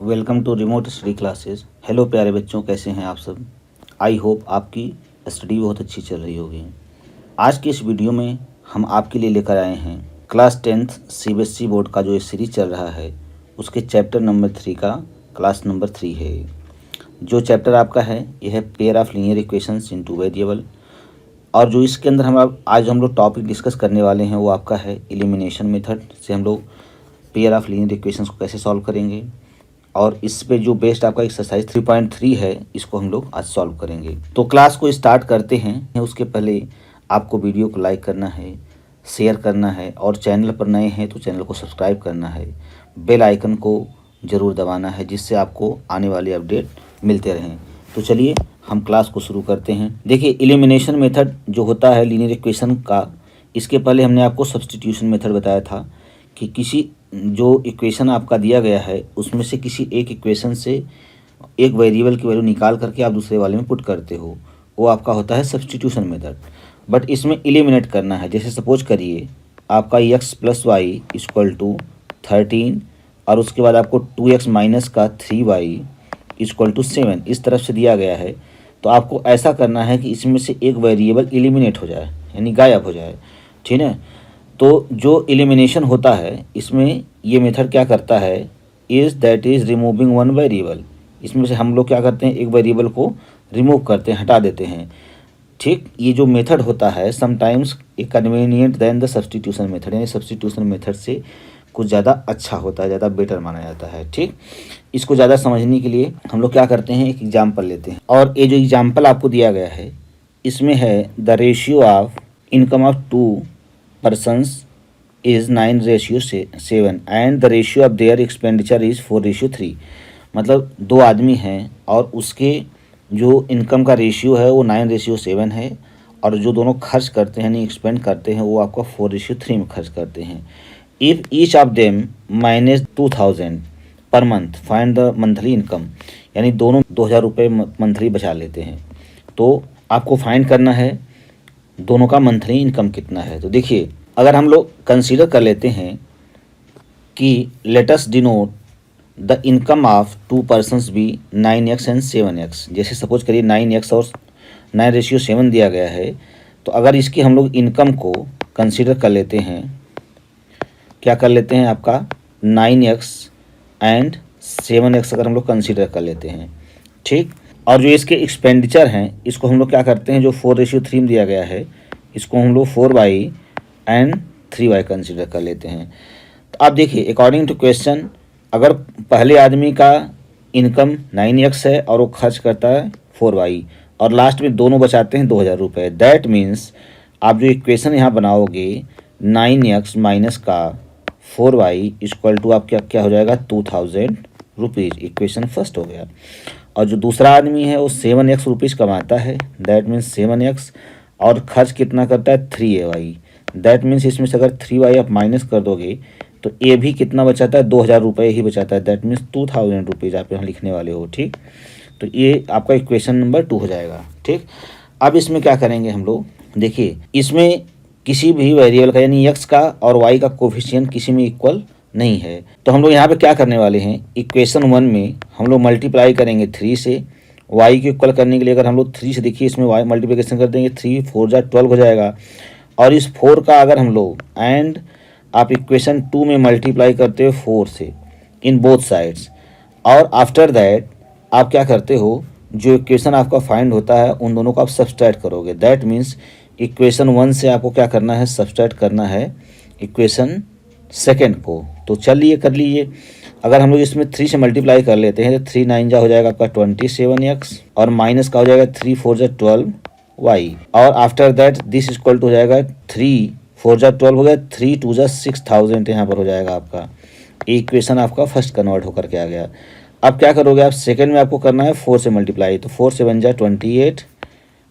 Welcome to remote study classes. Hello प्यारे बच्चों, कैसे हैं आप सब। आई होप आपकी स्टडी बहुत अच्छी चल रही होगी। आज की इस वीडियो में हम आपके लिए लेकर आए हैं क्लास 10th सीबीएसई बोर्ड का जो ये सीरीज चल रहा है उसके चैप्टर नंबर 3 का क्लास नंबर 3 है। जो चैप्टर आपका है यह है pair of linear equations into variable, और जो इसके अंदर आज हम लोग टॉपिक डिस्कस करने वाले हैं वो आपका है एलिमिनेशन मेथड से हम लोग पेयर ऑफ लीनियर इक्वेशंस को कैसे सॉल्व करेंगे, और इस पे जो बेस्ड आपका एक्सरसाइज 3.3 है इसको हम लोग आज सॉल्व करेंगे। तो क्लास को स्टार्ट करते हैं। उसके पहले आपको वीडियो को लाइक करना है, शेयर करना है, और चैनल पर नए हैं तो चैनल को सब्सक्राइब करना है, बेल आइकन को ज़रूर दबाना है जिससे आपको आने वाले अपडेट मिलते रहें। तो चलिए हम क्लास को शुरू करते हैं। देखिए, एलिमिनेशन मेथड जो होता है लीनियर इक्वेशन का, इसके पहले हमने आपको सब्स्टिट्यूशन मेथड बताया था कि किसी जो इक्वेशन आपका दिया गया है उसमें से किसी एक इक्वेशन से एक वेरिएबल की वैल्यू निकाल करके आप दूसरे वाले में पुट करते हो, वो आपका होता है सब्स्टिट्यूशन मेथड। बट इसमें एलिमिनेट करना है। जैसे सपोज करिए आपका x plus y equal to 13 और उसके बाद आपको 2x माइनस का 3y इक्वल टू 7 इस तरफ से दिया गया है। तो आपको ऐसा करना है कि इसमें से एक वेरिएबल एलिमिनेट हो जाए, यानी गायब हो जाए, ठीक है। तो जो एलिमिनेशन होता है इसमें ये मेथड क्या करता है इज़ रिमूविंग वन वेरिएबल। इसमें से हम लोग क्या करते हैं, एक वेरिएबल को रिमूव करते हैं, हटा देते हैं, ठीक। ये जो मेथड होता है sometimes a convenient than the substitution method, यानी सब्स्टिट्यूशन मेथड से कुछ ज़्यादा अच्छा होता है, ज़्यादा बेटर माना जाता है, ठीक। इसको ज़्यादा समझने के लिए हम लोग क्या करते हैं, एक एग्जाम्पल लेते हैं। और ये जो एग्जाम्पल आपको दिया गया है इसमें है the ratio of income of 2 persons is 9:7 and the ratio of their expenditure is 4:3। मतलब दो आदमी हैं और उसके जो इनकम का रेशियो है वो 9:7 है, और जो दोनों खर्च करते हैं यानी एक्सपेंड करते हैं वो आपका 4:3 में खर्च करते हैं। If each of them minus 2000 per month find the monthly income, यानी दोनों 2000 रुपये मंथली बचा लेते हैं। तो आपको फाइंड करना है दोनों का मंथली इनकम कितना है। तो देखिए, अगर हम लोग कंसीडर कर लेते हैं कि let us denote the income of 2 persons be 9x and 7x। जैसे सपोज करिए 9x और 9:7 दिया गया है, तो अगर इसकी हम लोग इनकम को कंसीडर कर लेते हैं, क्या कर लेते हैं, आपका 9x एंड 7x अगर हम लोग कंसीडर कर लेते हैं, ठीक। और जो इसके एक्सपेंडिचर हैं इसको हम लोग क्या करते हैं, जो 4:3 में दिया गया है इसको हम लोग 4y एंड 3y कंसीडर कर लेते हैं। तो आप देखिए अकॉर्डिंग टू क्वेश्चन, अगर पहले आदमी का इनकम 9x है और वो खर्च करता है 4y और लास्ट में दोनों बचाते हैं 2000 रुपये, दैट मीन्स आप जो इक्वेशन यहाँ बनाओगे 9x माइनस का 4y इक्वल टू आप क्या हो जाएगा 2000 रुपीज़। इक्वेशन फर्स्ट हो गया। और जो दूसरा आदमी है वो 7x रुपीज़ कमाता है, दैट मीन्स 7x, और खर्च कितना करता है 3ay, दैट मीन्स इसमें से अगर 3y आप माइनस कर दोगे तो ए भी कितना बचाता है 2000 रुपये ही बचाता है, दैट मीन्स 2000 रुपीज़ आप यहाँ लिखने वाले हो, ठीक। तो ये आपका इक्वेशन नंबर 2 हो जाएगा, ठीक। अब इसमें क्या करेंगे हम लोग, देखिए इसमें किसी भी वेरिएबल का यानी x का और y का कोफिशिएंट किसी में इक्वल नहीं है। तो हम लोग यहाँ पे क्या करने वाले हैं, इक्वेशन 1 में हम लोग मल्टीप्लाई करेंगे 3 से। y को इक्वल करने के लिए अगर हम लोग 3 से देखिए इसमें y मल्टीप्लिकेशन कर देंगे, 3 4 जा 12 हो जाएगा। और इस 4 का अगर हम लोग एंड आप इक्वेशन 2 में मल्टीप्लाई करते हो 4 से इन बोथ साइड्स, और आफ्टर दैट आप क्या करते हो, जो इक्वेशन आपका फाइंड होता है उन दोनों को आप सब्सट्रैक्ट करोगे। दैट मीन्स इक्वेशन 1 से आपको क्या करना है, सब्सट्रैक्ट करना है इक्वेशन सेकेंड को। तो चलिए कर लीजिए। अगर हम लोग इसमें 3 से मल्टीप्लाई कर लेते हैं तो 3 9 जा हो जाएगा आपका 27x, और माइनस का हो जाएगा 3 4 जा 12y, और after that this equal to हो जाएगा 3 4 जा 12 हो गया, 3 2 जा 6000 यहाँ पर हो जाएगा आपका। इक्वेशन आपका फर्स्ट कन्वर्ट होकर के आ गया। अब क्या करोगे आप, सेकंड में आपको करना है 4 से मल्टीप्लाई, तो 4 7 जा 28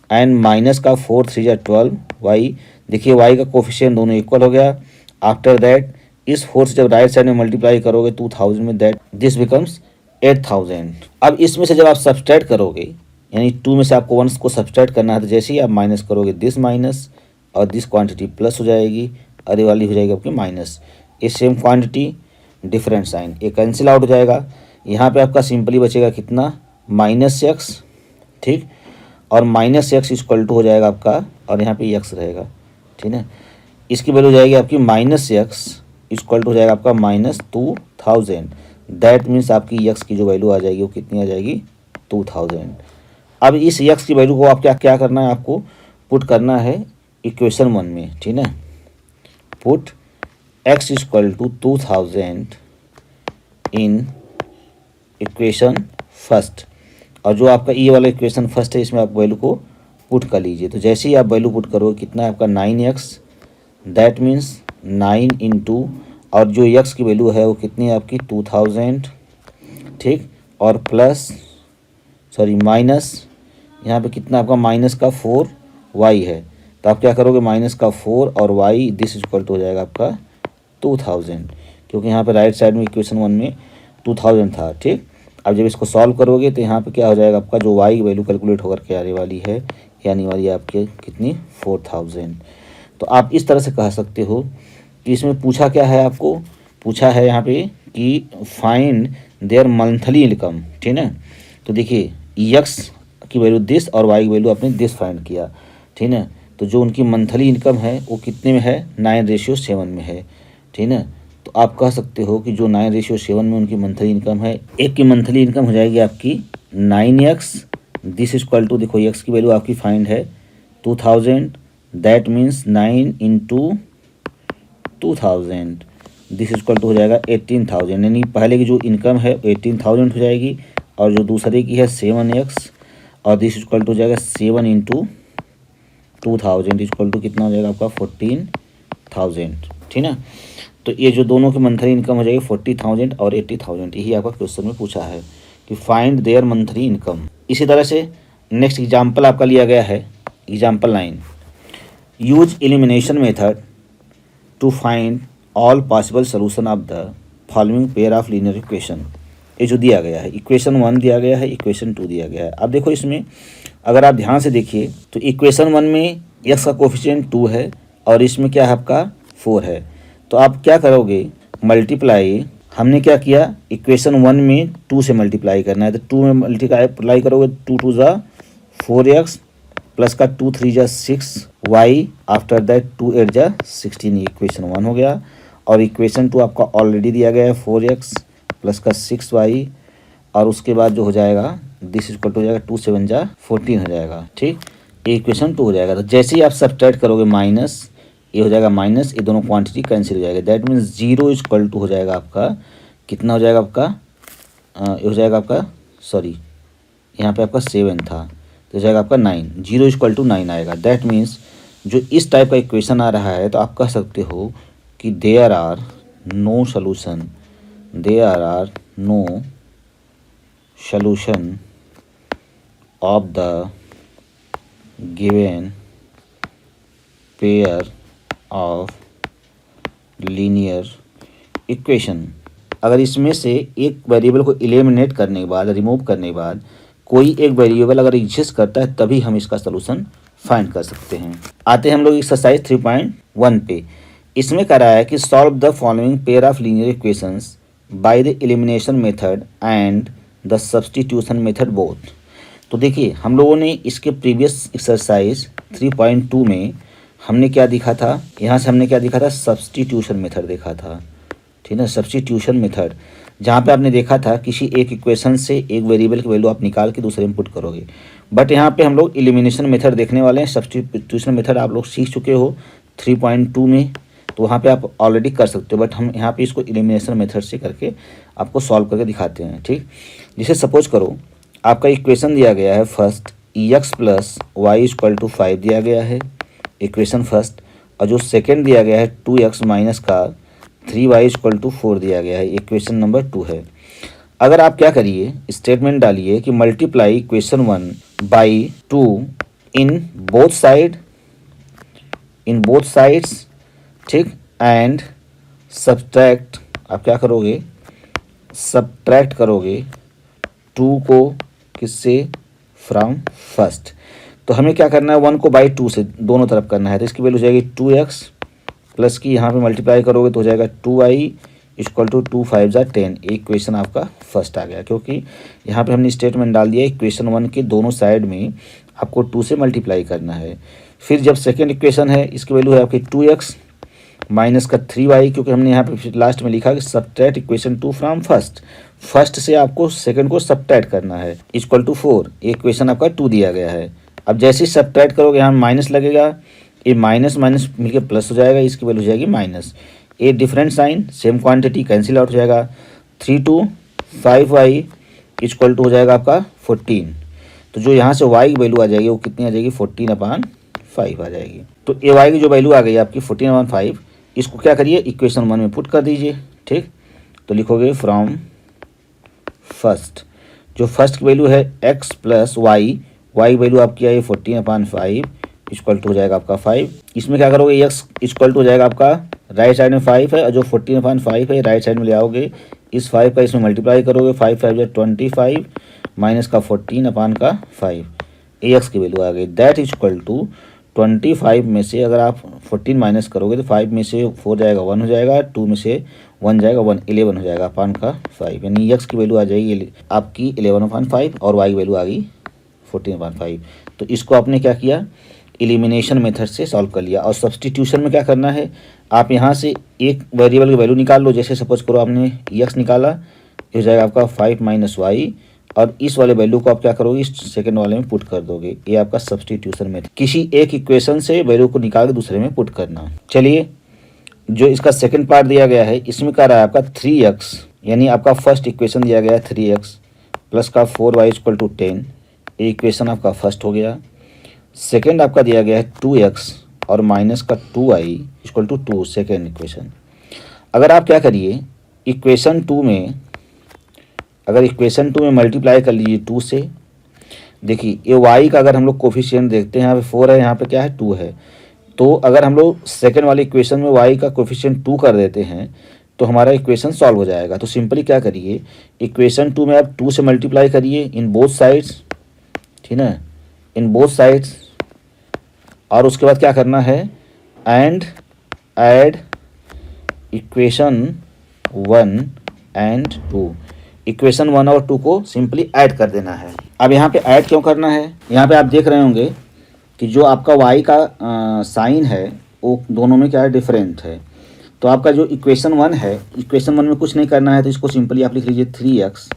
एंड माइनस का 4 3 जा 12y। देखिए y का कोफिशिएंट दोनों इक्वल हो गया। आफ्टर दैट इस 4 से जब राइट साइड में मल्टीप्लाई करोगे 2000 में, दैट दिस बिकम्स 8000। अब इसमें से जब आप सब्सट्रैक्ट करोगे, यानी 2 में से आपको 1 को सब्सट्रैक्ट करना है, तो जैसे ही आप माइनस करोगे दिस माइनस और दिस क्वांटिटी प्लस हो जाएगी, अरे वाली हो जाएगी आपकी माइनस। ये सेम क्वांटिटी डिफरेंट साइन, ये कैंसिल आउट हो जाएगा। यहाँ पे आपका सिंपली बचेगा कितना, -x, ठीक, और -x इक्वल टू हो जाएगा आपका, और यहाँ पे x रहेगा, ठीक है। इसकी वैल्यू हो जाएगी आपकी -x इक्वल टू हो जाएगा आपका -2000। दैट मीन्स आपकी x की जो वैल्यू आ जाएगी वो कितनी आ जाएगी, 2000। अब इस x की वैल्यू को आप क्या करना है, आपको पुट करना है इक्वेशन 1 में, ठीक है। Put x equal to 2000 in equation first, और जो आपका ये वाला इक्वेशन फर्स्ट है इसमें आप वैल्यू को पुट कर लीजिए। तो जैसे ही आप वैल्यू पुट करोगे कितना है आपका 9x, दैट मीन्स 9 इंटू, और जो x की वैल्यू है वो कितनी है आपकी 2000, ठीक, और प्लस सॉरी माइनस, यहाँ पे कितना आपका माइनस का 4y है, तो आप क्या करोगे माइनस का 4 और y, दिस इक्वल टू हो जाएगा आपका 2000, क्योंकि यहाँ पे राइट साइड में इक्वेशन 1 में 2000 था, ठीक। अब जब इसको सॉल्व करोगे तो यहाँ पे क्या हो जाएगा आपका, जो y की वैल्यू कैलकुलेट होकर के आने वाली है, ये आने वाली है आपके कितनी, 4000। तो आप इस तरह से कह सकते हो कि इसमें पूछा क्या है, आपको पूछा है यहाँ पे कि फाइंड देयर मंथली इनकम, ठीक है। तो देखिए x की वैल्यू दिस और y की वैल्यू आपने दिस फाइंड किया, ठीक है। तो जो उनकी मंथली इनकम है वो कितने में है, 9:7 में है, ठीक है। तो आप कह सकते हो कि जो 9:7 में उनकी मंथली इनकम है, एक की मंथली इनकम हो जाएगी आपकी 9x, दिस इक्वल टू, देखो x की वैल्यू आपकी फाइंड है 2000, that means 9 into 2000, this equal to हो जाएगा 18,000, यानी पहले की जो इनकम है 18,000 हो जाएगी, और जो दूसरे की है 7x, और दिस इक्वल टू हो जाएगा 7 इंटू 2000 इक्वल टू कितना हो जाएगा आपका 14,000, ठीक है। तो ये जो दोनों की मंथली इनकम हो जाएगी 40,000 और 80,000, यही आपका क्वेश्चन में पूछा है कि फाइंड देयर मंथली इनकम। इसी तरह से नेक्स्ट एग्जाम्पल आपका लिया गया है, example 9, use elimination method to find all possible solution of the following pair of linear equation. ये जो दिया गया है, इक्वेशन 1 दिया गया है, इक्वेशन 2 दिया गया है। अब देखो इसमें अगर आप ध्यान से देखिए तो इक्वेशन 1 में x का कोफिशिएंट 2 है और इसमें क्या है आपका 4 है। तो आप क्या करोगे, मल्टीप्लाई, हमने क्या किया, इक्वेशन 1 में 2 से मल्टीप्लाई करना है, तो 2 में मल्टीप्लाई करोगे, 2 2 ज़ा 4x प्लस का 2 3 ज़ा 6y, आफ्टर दैट 2 8 ज़ा 16, ये इक्वेशन 1 हो गया। और इक्वेशन 2 आपका ऑलरेडी दिया गया है 4x प्लस का 6y, और उसके बाद जो हो जाएगा दिस इक्वल टू हो जाएगा 2 7 ज़ा 14 हो जाएगा, ठीक, ये इक्वेशन 2 हो जाएगा। तो जैसे ही आप सब्ट्रैक्ट करोगे माइनस, ये हो जाएगा माइनस, ये दोनों क्वांटिटी कैंसिल हो जाएगा, दैट मीन्स 0 इक्वल टू हो जाएगा आपका कितना हो जाएगा आपका, ये हो जाएगा आपका, सॉरी यहाँ पे आपका 7 था, तो हो जाएगा आपका 9, 0 इक्वल टू 9 आएगा। दैट मीन्स जो इस टाइप का इक्वेशन आ रहा है तो आप कह सकते हो कि there are no solution, there are no solution of the given pair of linear equation. अगर इसमें से एक वेरिएबल को एलिमिनेट करने के बाद, रिमूव करने के बाद कोई एक वेरिएबल अगर एग्जिस्ट करता है तभी हम इसका सलूशन फाइंड कर सकते हैं। आते हैं हम लोग एक्सरसाइज 3.1 पे। इसमें कह रहा है कि solve the following pair of linear equations by the elimination method and the substitution method both. तो देखिए हम लोगों ने इसके प्रीवियस एक्सरसाइज 3.2 में हमने क्या देखा था, यहाँ से हमने क्या देखा था, सब्स्टिट्यूशन मेथड देखा था, ठीक है, सब्स्टिट्यूशन मेथड, जहाँ पे आपने देखा था किसी एक इक्वेशन से एक वेरिएबल की वैल्यू आप निकाल के दूसरे में पुट करोगे। बट यहाँ पे हम लोग एलिमिनेशन मेथड देखने वाले हैं। सब्स्टिट्यूशन मेथड आप लोग सीख चुके हो 3.2 में, तो वहाँ पे आप ऑलरेडी कर सकते हो, बट हम यहाँ पे इसको एलिमिनेशन मेथड से करके आपको सॉल्व करके दिखाते हैं, ठीक। जैसे सपोज करो आपका इक्वेशन दिया गया है first, x plus y equal to 5 दिया गया है, इक्वेशन फर्स्ट, और जो सेकेंड दिया गया है 2x माइनस का 3y इक्वल टू 4 दिया गया है, इक्वेशन नंबर 2 है। अगर आप क्या करिए, स्टेटमेंट डालिए कि multiply equation 1 by 2 in both sides, ठीक, एंड सब्ट्रैक्ट, आप क्या करोगे, सब्ट्रैक्ट करोगे 2 को किससे, फ्रॉम फर्स्ट। तो हमें क्या करना है, 1 को बाई 2 से दोनों तरफ करना है, तो इसकी वैल्यू हो जाएगी 2x प्लस की यहाँ पे मल्टीप्लाई करोगे तो हो जाएगा 2y इक्वल टू 2 5 जा 10। इक्वेशन आपका फर्स्ट आ गया, क्योंकि यहाँ पे हमने स्टेटमेंट डाल दिया इक्वेशन 1 के दोनों साइड में आपको 2 से मल्टीप्लाई करना है। फिर जब सेकेंड इक्वेशन है, इसकी वैल्यू है आपकी 2x माइनस का 3y, क्योंकि हमने यहाँ पे लास्ट में लिखा कि सब्ट्रैक्ट इक्वेशन 2 फ्रॉम फर्स्ट से आपको सेकंड को सब्ट्रैक्ट करना है, इक्वल टू 4। इक्वेशन आपका 2 दिया गया है। अब जैसे ही सब्ट्रैक्ट करोगे यहाँ माइनस लगेगा, ये माइनस माइनस मिलकर प्लस हो जाएगा, इसकी वैल्यू हो जाएगी minus. A different sign, same quantity, cancel out हो जाएगा। 3 2 5y इक्वल टू हो जाएगा आपका 14। तो जो यहाँ से y की वैल्यू आ जाएगी वो कितनी आ जाएगी, 14/5 आ जाएगी। तो ए वाई की जो वैल्यू आ गई आपकी 14/5, इसको क्या करिए इक्वेशन 1 में पुट कर दीजिए। ठीक, तो लिखोगे फ्रॉम फर्स्ट, जो फर्स्ट की वैल्यू है x plus y, y value आपकी आई 14/5 इक्वल टू हो जाएगा आपका 5। इसमें क्या करोगे, x इक्वल टू हो जाएगा आपका राइट साइड में 5 है और जो 14/5 है राइट साइड में ले आओगे, इस 5 का इसमें मल्टीप्लाई करोगे, 5 5 जो 25 माइनस का 14/5, ax की वैल्यू आ गई। दैट इक्वल टू 25 में से अगर आप 14 माइनस करोगे तो 5 में से 4 जाएगा 1 हो जाएगा, 2 में से 1 जाएगा 1, 11 हो जाएगा अपान का 5, यानी x की वैल्यू आ जाएगी आपकी 11/5 और y की वैल्यू आ गई 14/5। तो इसको आपने क्या किया, एलिमिनेशन मेथड से सॉल्व कर लिया। और सब्सटीट्यूशन में क्या करना है, आप यहाँ से एक वेरिएबल की वैल्यू निकाल लो। जैसे सपोज करो आपने x निकाला, ये हो जाएगा आपका 5 माइनस वाई, और इस वाले वैल्यू को आप क्या करोगे, इस सेकंड वाले में पुट कर दोगे। ये आपका सब्सटीट्यूशन मेथड, किसी एक इक्वेशन से वैल्यू को निकाल के दूसरे में पुट करना। चलिए, जो इसका सेकंड पार्ट दिया गया है, इसमें क्या रहा है आपका 3x, यानी आपका फर्स्ट इक्वेशन दिया गया है 3x प्लस का 4y इक्वल टू 10। ये इक्वेशन आपका फर्स्ट हो गया। सेकेंड आपका दिया गया है 2x और माइनस का 2y equal to 2, second equation. अगर आप क्या करिए, इक्वेशन 2 में, अगर इक्वेशन 2 में मल्टीप्लाई कर लीजिए 2 से, देखिए ये y का अगर हम लोग कोफिशिएंट देखते हैं, यहाँ पे 4 है, यहाँ पे क्या है 2 है। तो अगर हम लोग सेकेंड वाले इक्वेशन में y का कोफिशिएंट 2 कर देते हैं तो हमारा इक्वेशन सॉल्व हो जाएगा। तो सिंपली क्या करिए, इक्वेशन 2 में आप 2 से मल्टीप्लाई करिए इन बोथ साइड्स, ठीक है, इन बोथ साइड्स। और उसके बाद क्या करना है, and add equation 1 and 2, equation 1 और 2 को सिंपली ऐड कर देना है। अब यहाँ पे ऐड क्यों करना है, यहाँ पे आप देख रहे होंगे कि जो आपका y का साइन है वो दोनों में क्या है, डिफरेंट है। तो आपका जो इक्वेशन 1 है, इक्वेशन 1 में कुछ नहीं करना है, तो इसको सिंपली आप लिख लीजिए 3x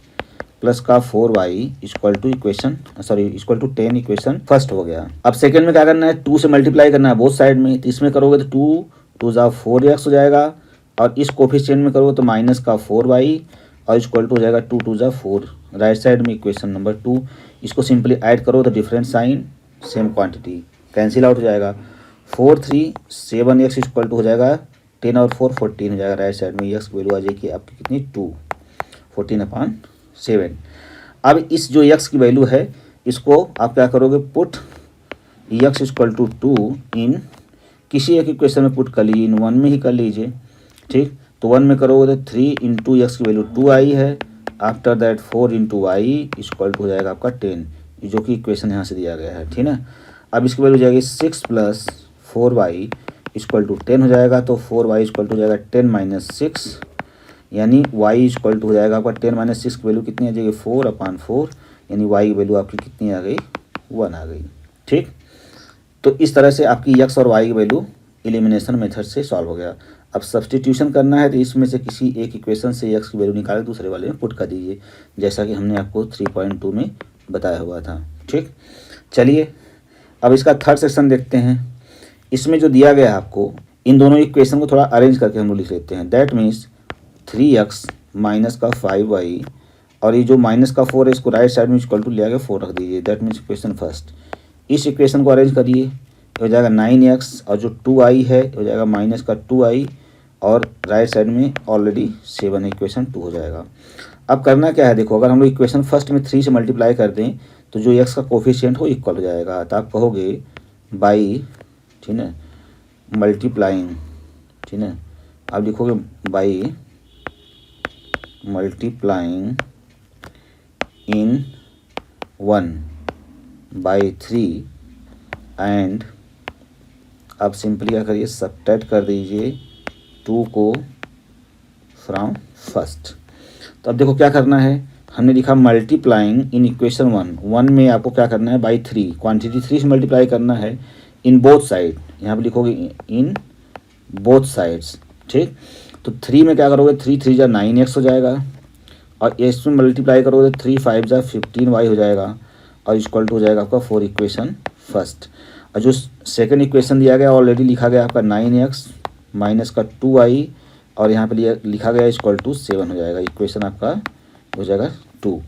प्लस का 4y equal to equal to 10, equation first हो गया। अब सेकंड में क्या करना है, 2 से मल्टीप्लाई करना है बोथ साइड में। तो इसमें करोगे तो 2 2 4x हो जाएगा, और इस कोफिशिएंट में करोगे तो माइनस का 4y और इक्वल टू हो जाएगा 2 2 4, राइट साइड में इक्वेशन नंबर 2। इसको सिंपली ऐड करो तो different sign same quantity, cancel out हो जाएगा। 4 3 7x इक्वल टू हो जाएगा 10 और 4 14 हो जाएगा, राइट साइड में x की वैल्यू आ जाएगी आपकी कितनी, 2, 14/7। अब इस जो x की वैल्यू है, इसको आप क्या करोगे, पुट x इक्वल टू 2 इन किसी एक इक्वेशन में पुट कर लीजिए, इन 1 में ही कर लीजिए। ठीक, तो 1 में करोगे तो 3 इंटू एक्स की वैल्यू 2 आई है, after that 4 into y equal to हो जाएगा आपका 10, जो कि इक्वेशन यहाँ से दिया गया है। ठीक है, अब इसकी वैल्यू हो जाएगी 6 प्लस 4y इक्वल टू 10 हो जाएगा। तो 4y इक्वल टू हो जाएगा 10 माइनस 6, यानी y इक्वल टू हो जाएगा आपका 10 माइनस 6 की वैल्यू कितनी आ जाएगी, 4/4, यानी y की वैल्यू आपकी कितनी आ गई, 1 आ गई। ठीक, तो इस तरह से आपकी x और y की वैल्यू एलिमिनेशन मेथड से सॉल्व हो गया। अब सब्सटीट्यूशन करना है तो इसमें से किसी एक इक्वेशन से x की वैल्यू निकाल दूसरे वाले में पुट कर दीजिए, जैसा कि हमने आपको 3.2 में बताया हुआ था। ठीक, चलिए अब इसका थर्ड सेक्शन देखते हैं। इसमें जो दिया गया है आपको, इन दोनों इक्वेशन को थोड़ा अरेंज करके हम लोग लिख लेते हैं। दैट मीन्स 3x माइनस का 5y, और ये जो माइनस का 4 है इसको राइट साइड में इक्वल टू लिया गया 4 रख दीजिए। That means equation first. इस इक्वेशन को अरेंज करिए, हो जाएगा 9x, और जो 2y है हो जाएगा माइनस का 2y, और राइट साइड में ऑलरेडी 7 है, इक्वेशन 2 हो जाएगा। अब करना क्या है, देखो अगर हम लोग इक्वेशन फर्स्ट में 3 से मल्टीप्लाई कर दें तो जो x का कोफिशिएंट हो इक्वल हो जाएगा। तो आप कहोगे बाई, ठीक है, मल्टीप्लाइंग, ठीक है, आप लिखोगे by multiplying in 1 by 3, and आप सिंपली क्या करिए, सब्ट्रैक्ट कर दीजिए 2 को फ्रॉम फर्स्ट। तो अब देखो क्या करना है, हमने लिखा मल्टीप्लाइंग इन इक्वेशन 1 में आपको क्या करना है बाई 3, क्वांटिटी 3 से मल्टीप्लाई करना है इन बोथ साइड, यहाँ पे लिखोगे इन बोथ साइड्स, ठीक। तो 3 में क्या करोगे, 3 3 जा 9x हो जाएगा, और इसमें मल्टीप्लाई करोगे 3 5 जा 15y हो जाएगा, और इक्वल टू हो जाएगा आपका 4 इक्वेशन फर्स्ट। और जो सेकंड इक्वेशन दिया गया ऑलरेडी लिखा गया आपका 9x माइनस का 2y, और यहाँ पे लिखा गया इक्वल टू 7 हो जाएगा, इक्वेशन आपका हो जाएगा 2।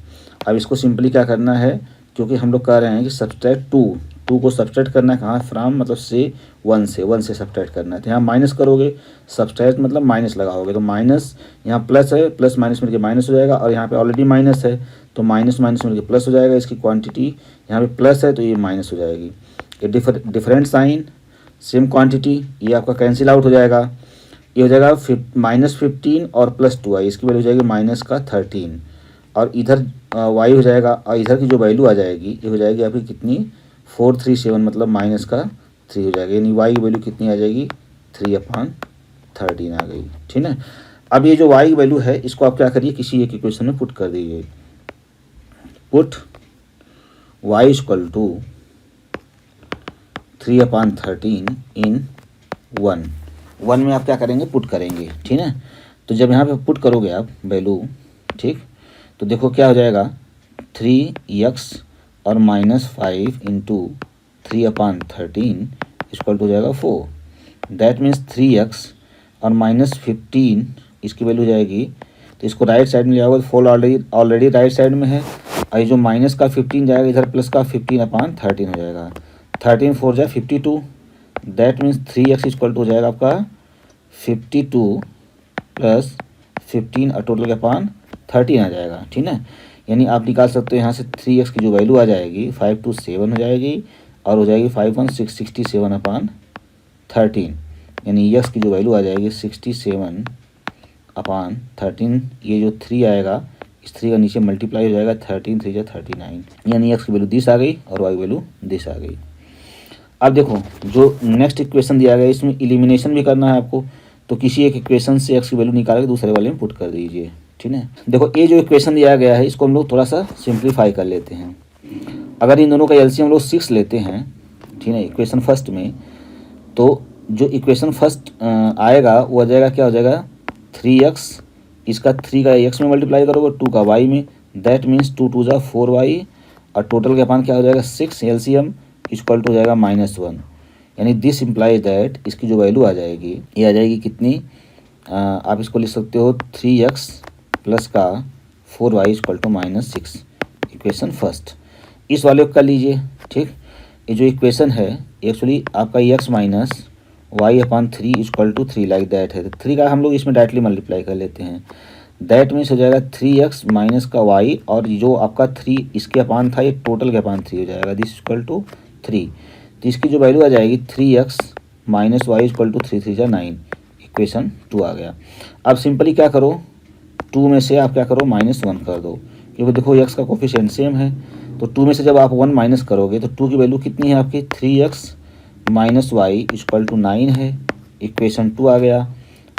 अब इसको सिंपली क्या करना है, क्योंकि हम लोग कह रहे हैं कि सब्सट्रैक्ट 2 को सब्सट्रैक्ट करना है कहाँ, फ्रॉम मतलब से 1 से सब्सट्रैक्ट करना है। तो यहाँ माइनस करोगे, सब्सट्रैक्ट मतलब माइनस लगाओगे, तो माइनस यहाँ प्लस है, प्लस माइनस मिलकर माइनस हो जाएगा, और यहाँ पे ऑलरेडी माइनस है तो माइनस माइनस मिलकर प्लस हो जाएगा। इसकी क्वांटिटी यहाँ पे प्लस है तो ये माइनस हो जाएगी। ये डिफरेंट साइन सेम क्वांटिटी, ये आपका कैंसिल आउट हो जाएगा। ये हो जाएगा -15 और प्लस 2y, इसकी वैल्यू हो जाएगी माइनस का 13, और इधर y हो जाएगा, और इधर की जो वैल्यू आ जाएगी ये हो जाएगी आपकी कितनी 437, मतलब माइनस का 3 हो जाएगा, यानी y की वैल्यू कितनी आ जाएगी 3/13 आ गई, ठीक है। अब ये जो y की वैल्यू है इसको आप क्या करिए, किसी एक इक्वेशन में पुट कर दीजिए। पुट y इक्वल टू 3/13 इन 1 में आप क्या करेंगे, पुट करेंगे, ठीक है। तो जब यहाँ पे पुट करोगे आप वैल्यू, ठीक, तो देखो क्या हो जाएगा 3x और -5 इंटू 3/13 इक्वल टू हो जाएगा 4। दैट मीन्स 3x और -15 इसकी वैल्यू हो जाएगी, तो इसको राइट साइड में ले आओगे, 4 ऑलरेडी राइट साइड में है, और ये जो माइनस का 15 जाएगा इधर, प्लस का 15/13 हो जाएगा, 13 4 जा 52। That means 3x equal to हो जाएगा आपका 52 प्लस 15 और टोटल के पान 13 आ जाएगा, ठीक है। यानी आप निकाल सकते हो यहाँ से 3x की जो वैल्यू आ जाएगी 527 हो जाएगी, और हो जाएगी 51667/13, यानी x की जो वैल्यू आ जाएगी 67/13। ये जो 3 आएगा इस 3 का नीचे मल्टीप्लाई हो जाएगा, 13 3 जा 39, यानी x की वैल्यू 10 आ गई और y की वैल्यू 10 आ गई। अब देखो जो नेक्स्ट इक्वेशन दिया गया है इसमें एलिमिनेशन भी करना है आपको, तो किसी एक इक्वेशन से x की वैल्यू निकाल के दूसरे वाले में पुट कर दीजिए, ठीक है। देखो ये जो इक्वेशन दिया गया है इसको हम लोग थोड़ा सा सिंप्लीफाई कर लेते हैं। अगर इन दोनों का एलसीएम हम लोग 6 लेते हैं, ठीक है, इक्वेशन फर्स्ट में, तो जो इक्वेशन फर्स्ट आएगा वो आ जाएगा, क्या हो जाएगा 3x, इसका 3 का x में मल्टीप्लाई करोगे, 2 का y में, दैट मीन्स 2 2 जा 4y, और टोटल के पान क्या हो जाएगा 6 एलसीएम इक्वल टू हो जाएगा -1, यानी दिस इम्प्लाइज दैट इसकी जो वैल्यू आ जाएगी ये आ जाएगी कितनी, आप इसको लिख सकते हो 3x प्लस का 4y equal to -6, equation first. इस वाले को कर लीजिए, ठीक। ये जो इक्वेशन है एक्चुअली आपका x minus y/3 equal to 3 like that है, तो 3 का हम लोग इसमें डायरेक्टली मल्टीप्लाई कर लेते हैं। दैट मीन्स हो जाएगा 3x माइनस का y, और जो आपका 3 इसके अपान था ये टोटल के अपान 3 हो जाएगा, दिस इक्वल टू 3। तो इसकी जो वैल्यू आ जाएगी 3x minus y equal to 3 3 जा 9, इक्वेशन 2 आ गया। अब सिंपली क्या करो, 2 में से आप क्या करो -1 कर दो, क्योंकि देखो x का कोफिशिएंट सेम है, तो 2 में से जब आप 1 माइनस करोगे तो 2 की वैल्यू कितनी है आपकी 3x minus y equal to 9 है, इक्वेशन 2 आ गया।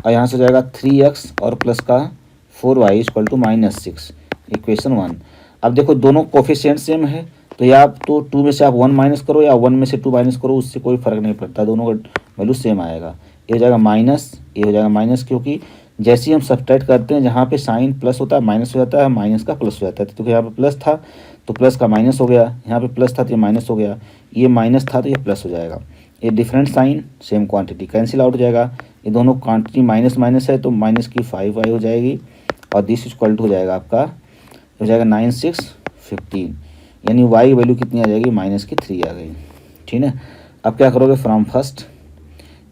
और यहाँ से हो जाएगा 3x और प्लस का 4y इक्वल टू -6, इक्वेशन 1। अब देखो दोनों कोफिशिएंट सेम है, तो या आप तो 2 में से आप 1 माइनस करो या 1 में से 2 माइनस करो, उससे कोई फ़र्क नहीं पड़ता, दोनों का वैल्यू सेम आएगा। ये हो जाएगा माइनस, ये हो जाएगा माइनस, क्योंकि जैसे ही हम सब्ट्रैक्ट करते हैं जहाँ पे साइन प्लस होता है माइनस हो जाता है, माइनस का प्लस हो जाता है। तो यहाँ पे प्लस था तो प्लस का माइनस हो गया, यहाँ पे प्लस था तो ये माइनस हो गया, ये माइनस था तो ये प्लस हो जाएगा। ये different sign same quantity cancel out हो जाएगा, ये दोनों क्वांटिटी माइनस माइनस है तो माइनस की 5y हो जाएगी, और दिस इक्वल टू हो जाएगा आपका हो जाएगा 9 6 15, यानी y की वैल्यू कितनी आ जाएगी -3 आ गई, ठीक है। अब क्या करोगे फ्रॉम फर्स्ट,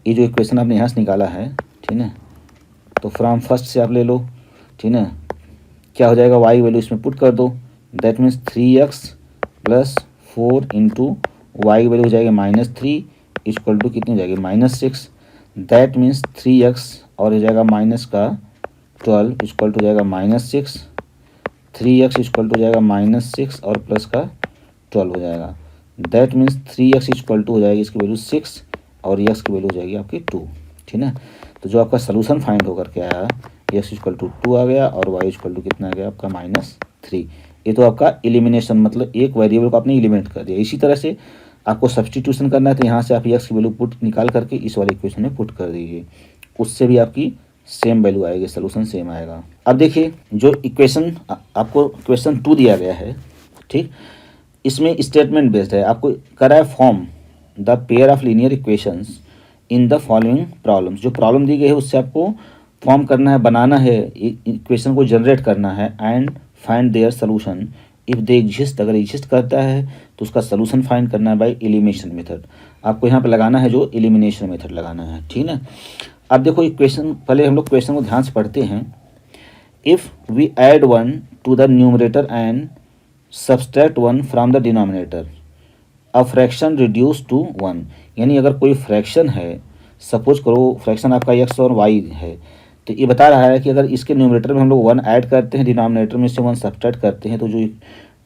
ये जो इक्वेशन आपने यहाँ से निकाला है, ठीक है, तो फ्रॉम फर्स्ट से आप ले लो, ठीक है। क्या हो जाएगा y की वैल्यू इसमें पुट कर दो, that means 3x plus 4 into y की वैल्यू हो जाएगी -3 इक्वल टू कितनी हो जाएगी -6, दैट मीन्स 3x और हो जाएगा माइनस का 12 इक्वल टू हो जाएगा -6, 3x इक्वल टू हो जाएगा -6 और प्लस का 12 हो जाएगा, that means 3x equal to हो जाएगी इसकी वैल्यू 6 और x की वैल्यू हो जाएगी आपकी 2, ठीक है। तो जो आपका सलूशन फाइंड होकर के आया एक्स इक्वल टू 2 आ गया और वाई इक्वल टू कितना आ गया आपका -3। ये तो आपका एलिमिनेशन, मतलब एक वेरिएबल को आपने एलिमिनेट कर दिया। इसी तरह से आपको सब्सटीट्यूशन करना है तो यहाँ से आप एक्स की वैल्यू पुट निकाल करके इस वाले इक्वेशन में पुट कर दीजिए, उससे भी आपकी सेम वैल्यू आएगी, सोल्यूशन सेम आएगा। अब देखिए जो इक्वेशन आपको क्वेश्चन 2 दिया गया है, ठीक, इसमें स्टेटमेंट बेस्ड है। आपको करा है form the pair of linear equations in the following problems. जो प्रॉब्लम दी गई है उससे आपको फॉर्म करना है, बनाना है, इक्वेशन को जनरेट करना है and find their solution if they exist. अगर एग्जिस्ट करता है तो उसका सोल्यूशन फाइंड करना है बाय एलिमिनेशन मेथड। आपको यहाँ पे लगाना है जो एलिमिनेशन मेथड लगाना है, ठीक है। अब देखो इक्वेशन, पहले हम लोग क्वेश्चन को ध्यान से पढ़ते हैं। If we add 1 to the numerator and subtract 1 from the denominator a fraction reduce to 1। यानी अगर कोई फ्रैक्शन है, सपोज करो फ्रैक्शन आपका एक्स और वाई है, तो ये बता रहा है कि अगर इसके न्यूमरेटर में हम लोग 1 ऐड करते हैं, डिनोमिनेटर में से 1 सब्सट्रैक्ट करते हैं, तो जो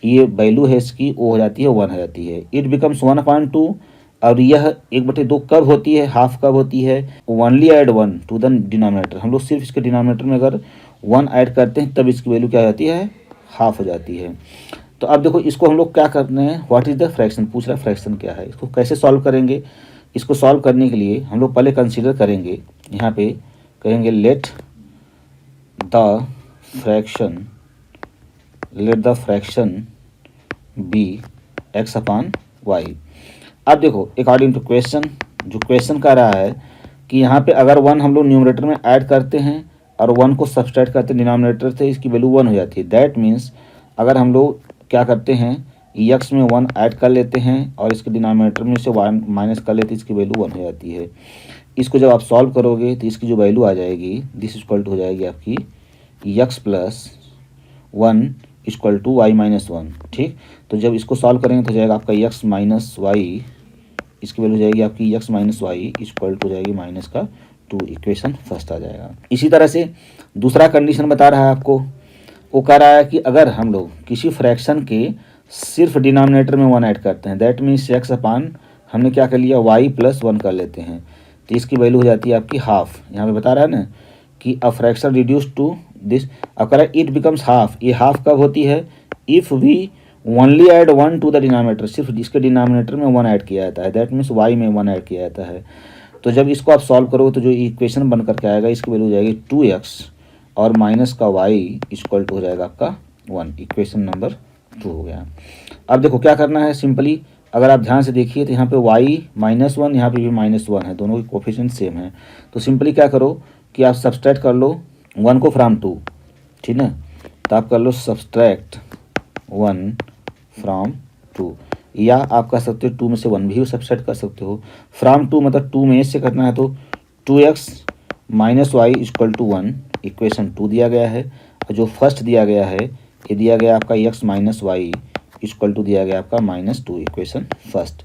ये वैल्यू है इसकी वो हो जाती है 1 हो जाती है। It becomes 1/2। और यह 1/2 कब होती है, हाफ कब होती है, only add 1 to the denominator. हम लोग सिर्फ इसके डिनोमिनेटर में अगर 1 ऐड करते हैं तब इसकी वैल्यू क्या हो जाती है, हाफ हो जाती है। तो अब देखो इसको हम लोग क्या करते हैं, व्हाट इज द फ्रैक्शन, पूछ रहा है फ्रैक्शन क्या है, इसको कैसे सॉल्व करेंगे। इसको सॉल्व करने के लिए हम लोग पहले कंसीडर करेंगे, यहाँ पे कहेंगे let the fraction be x upon y. अब देखो अकॉर्डिंग टू क्वेश्चन, जो क्वेश्चन कह रहा है कि यहाँ पे अगर 1 हम लोग न्यूमरेटर में ऐड करते हैं और 1 को सब्सट्रैक्ट करते हैं डिनोमिनेटर से, इसकी वैल्यू 1 हो जाती है। दैट मीन्स अगर हम लोग क्या करते हैं, एक्स में 1 ऐड कर लेते हैं और इसके डिनोमिनेटर में से 1 माइनस कर लेते हैं, इसकी वैल्यू 1 हो जाती है। इसको जब आप सॉल्व करोगे तो इसकी जो वैल्यू आ जाएगी, दिस इक्वल टू हो जाएगी आपकी x plus 1 equal to y minus 1, ठीक। तो जब इसको सॉल्व करेंगे तो जाएगा आपका एक्स माइनस वाई, इसकी वैल्यू जाएगी आपकी x minus y equal to जाएगी माइनस का 2। इक्वेशन फर्स्ट आ जाएगा। इसी तरह से दूसरा कंडीशन बता रहा है आपको, वो कह रहा है कि अगर हम लोग किसी फ्रैक्शन के सिर्फ डिनोमिनेटर में 1 ऐड करते हैं, दैट मीन्स एक्स अपान हमने क्या कर लिया, वाई प्लस 1 कर लेते हैं, तो इसकी वैल्यू हो जाती है आपकी हाफ। यहाँ पे बता रहा है ना कि a fraction reduce to this, अब कह रहा है इट बिकम्स हाफ। ये हाफ कब होती है, if we only add 1 to the denominator, सिर्फ इसके डिनोमिनेटर में 1 ऐड किया जाता है, दैट मीन्स वाई में 1 ऐड किया जाता है। तो जब इसको आप सॉल्व करोगे तो जो इक्वेशन बन करके आएगा, इसकी वैल्यू हो जाएगी 2x और माइनस का y इक्वल टू हो जाएगा आपका 1। इक्वेशन नंबर 2 हो गया। अब देखो क्या करना है, सिंपली अगर आप ध्यान से देखिए तो यहाँ पे y -1, यहाँ पे भी -1 है, दोनों के कोफिशिएंट सेम है। तो सिंपली क्या करो कि आप सब्सट्रैक्ट कर लो 1 को फ्रॉम 2, ठीक है। तो आप कर लो सब्सट्रैक्ट 1 फ्रॉम 2, या आप कर सकते हो 2 में से 1 भी सब्सट्रैक्ट कर सकते हो। फ्रॉम 2 मतलब 2 में से करना है तो 2x minus y equal to 1, equation 2 दिया गया है। और जो फर्स्ट दिया गया है ये दिया गया आपका x minus y equal to दिया गया आपका -2, इक्वेशन फर्स्ट।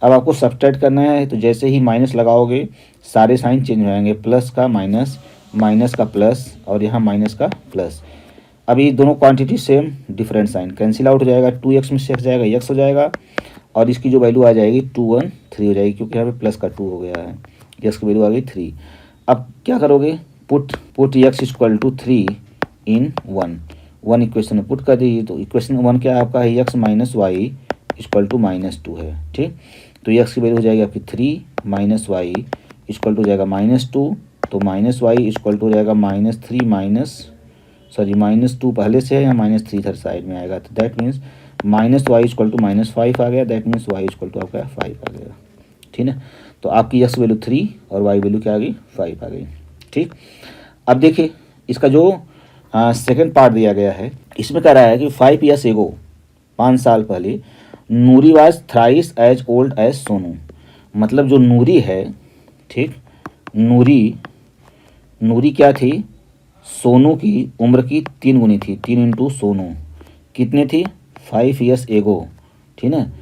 अब आपको सब्सट्रैक्ट करना है तो जैसे ही माइनस लगाओगे सारे साइन चेंज हो जाएंगे, प्लस का माइनस, माइनस का प्लस और यहाँ माइनस का प्लस। अभी दोनों quantity same, different sign cancel out हो जाएगा, 2x में से x जाएगा, x हो जाएगा और इसकी जो वैल्यू आ जाएगी 2 1 3 हो जाएगी, क्योंकि यहाँ पे प्लस का 2 हो गया है, x की वैल्यू आ गई 3। अब क्या करोगे, put x equal to 3 in 1 equation में पुट कर दीजिए। तो इक्वेशन 1 क्या है आपका है, x minus y equal to -2 है, ठीक। तो x की वैल्यू हो जाएगी आपकी 3 माइनस वाई इक्वल टू हो जाएगा -2, तो माइनस वाई इक्वल टू हो जाएगा -2 पहले से है या -3 इधर साइड में आएगा, तो that means -y equal to -5 आ गया, that means y equal to आपका 5 आ गया, ठीक है। तो आपकी x वैल्यू 3 और y वैल्यू क्या आ गई, 5 आ गई, ठीक। अब देखिए इसका जो सेकेंड पार्ट दिया गया है, इसमें कह रहा है कि 5 years ago 5 साल पहले Noori was thrice as old as Sonu. मतलब जो नूरी है, ठीक, नूरी क्या थी, सोनू की उम्र की 3 गुनी थी, 3 इंटू सोनू कितने थी, 5 years ago, ठीक है।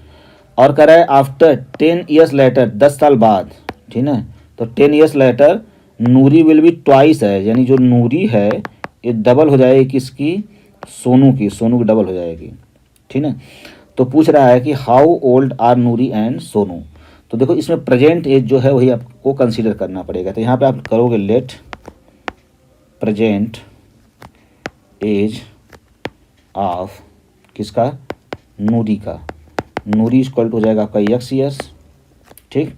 और कह रहा है आफ्टर 10 years लेटर, 10 साल बाद, ठीक है। तो 10 years later Noori will be twice है, यानी जो नूरी है ये डबल हो जाएगी किसकी, सोनू की डबल हो जाएगी, ठीक है। तो पूछ रहा है कि how old are Noori and Sonu. तो देखो इसमें प्रेजेंट एज जो है वही आपको कंसीडर करना पड़ेगा। तो यहाँ पे आप करोगे लेट प्रेजेंट एज ऑफ किसका, नूरी का, नूरी इक्वल टू हो जाएगा आपका x ईयर्स, ठीक।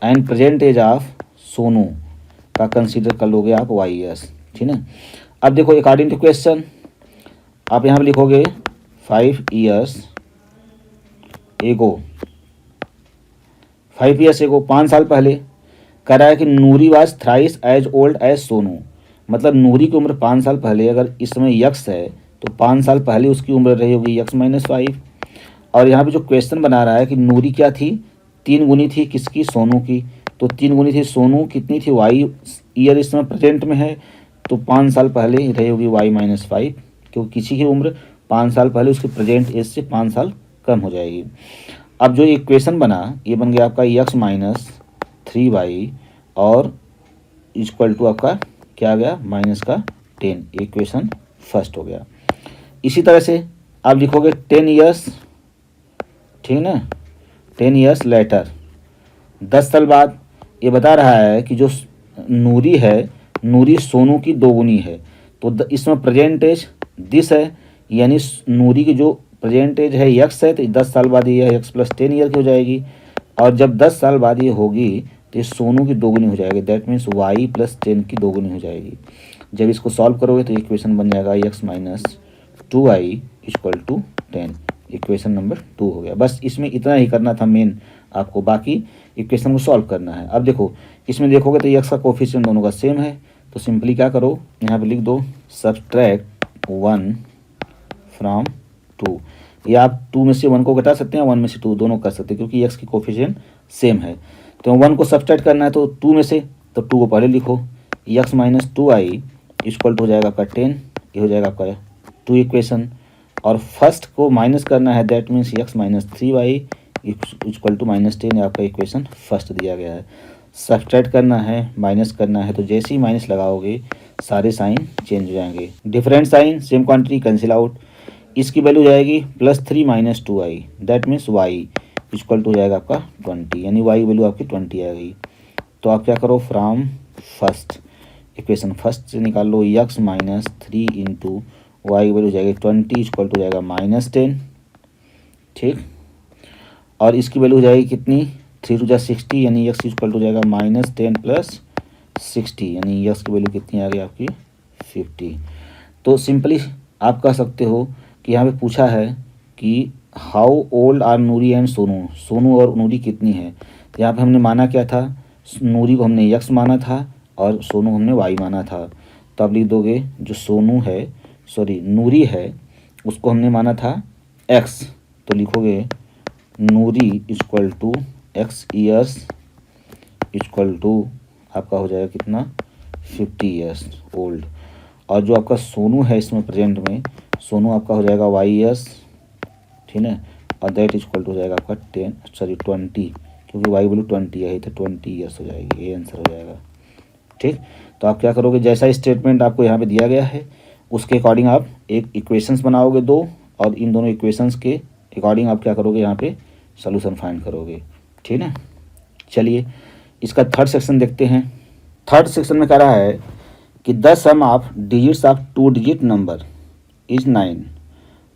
And present age of Sonu का कंसीडर कर लोगे आप y ईयर्स, ठीक है। अब देखो अकॉर्डिंग टू क्वेश्चन आप यहाँ पे लिखोगे 5 ईयर्स एगो, 5 ईयर्स एगो 5 साल पहले कह रहा है कि Noori was thrice as old as Sonu, मतलब नूरी की उम्र 5 साल पहले अगर इस समय यक्स है तो 5 साल पहले उसकी उम्र रही होगी यक्स माइनस 5। और यहाँ पे जो क्वेश्चन बना रहा है कि नूरी क्या थी, 3 गुनी थी किसकी, सोनू की, तो 3 गुनी थी सोनू, कितनी थी y ईयर इस समय प्रेजेंट में है तो 5 साल पहले रही होगी y माइनस 5, क्योंकि किसी की उम्र 5 साल पहले उसकी प्रेजेंट एज से 5 साल कम हो जाएगी। अब जो इक्वेशन बना ये बन गया आपका x माइनस 3y और इक्वल टू आपका क्या आ गया माइनस का 10, इक्वेशन फर्स्ट हो गया। इसी तरह से आप लिखोगे 10 ईयर्स, ठीक ना, 10 ईयर्स लेटर, 10 साल बाद ये बता रहा है कि जो नूरी है, नूरी सोनू की 2 गुनी है, तो इसमें प्रेजेंट एज दिस है, यानी नूरी की जो प्रेजेंट एज है यक्स है तो 10 साल बाद ये यक्स प्लस 10 ईयर की हो जाएगी, और जब 10 साल बाद ये होगी तो ये सोनू की 2 गुनी हो जाएगी, दैट मीन्स y प्लस 10 की 2 गुनी हो जाएगी। जब इसको सॉल्व करोगे तो इक्वेशन बन जाएगा x minus 2y equal to 10, equation number 2 हो गया। बस इसमें इतना ही करना था मेन आपको, बाकी इक्वेशन को सॉल्व करना है। अब देखो इसमें देखोगे तो x का कोफिशिएंट दोनों का सेम है, तो सिंपली क्या करो यहाँ पे लिख दो सब्सट्रैक्ट 1 फ्रॉम 2, या आप 2 में से 1 को घटा सकते हैं, 1 में से 2 दोनों कर सकते हैं क्योंकि x की कोफिशिएंट सेम है। तो 1 को सब्सट्रैक्ट करना है तो 2 में से, तो 2 को पहले लिखो, x minus 2y equal to हो जाएगा आपका 10, ये हो जाएगा आपका 2 इक्वेशन, और फर्स्ट को माइनस करना है that means x minus 3y equal to minus 10, आपका इक्वेशन फर्स्ट दिया गया है। सब्सट्रैक्ट करना है, माइनस करना है, तो जैसे ही माइनस लगाओगे सारे साइन चेंज हो जाएंगे, different sign same quantity cancel out, इसकी वैल्यू जाएगी +3 minus 2y that means y equal to हो जाएगा आपका 20, यानी y वैल्यू आपकी 20 आ गई। तो आप क्या करो फ्रॉम फर्स्ट, इक्वेशन फर्स्ट से निकाल लो x minus 3 into y value जाएगी 20 इक्वल टू जाएगा -10, ठीक, और इसकी वैल्यू हो जाएगी कितनी 3 टू 60, यानी x इक्वल टू जाएगा -10 प्लस 60, यानी x की वैल्यू कितनी आ गई आपकी 50। तो सिंपली आप कह सकते हो कि यहाँ पे पूछा है कि how old are Noori and Sonu, Sonu और नूरी कितनी है, तो यहाँ पे हमने माना क्या था, नूरी को हमने x माना था और सोनू हमने y माना था। तो आप लिख दोगे जो सोनू है सॉरी नूरी है उसको हमने माना था x, तो लिखोगे Noori equal to x years equal to आपका हो जाएगा कितना 50 ईयर्स ओल्ड, और जो आपका सोनू है इसमें प्रेजेंट में सोनू आपका हो जाएगा y ईयर्स, ठीक है, और दैट इक्वल टू हो जाएगा आपका 20, क्योंकि y वैल्यू 20 है तो 20 ईयर्स हो जाएगी, ये आंसर हो जाएगा, ठीक। तो आप क्या करोगे जैसा स्टेटमेंट आपको यहाँ पे दिया गया है उसके अकॉर्डिंग आप एक इक्वेशंस बनाओगे 2, और इन दोनों इक्वेशंस के अकॉर्डिंग आप क्या करोगे यहाँ पे सोल्यूशन फाइंड करोगे, ठीक है। चलिए इसका थर्ड सेक्शन देखते हैं। थर्ड सेक्शन में कह रहा है कि the sum of digits of 2 digit number is 9,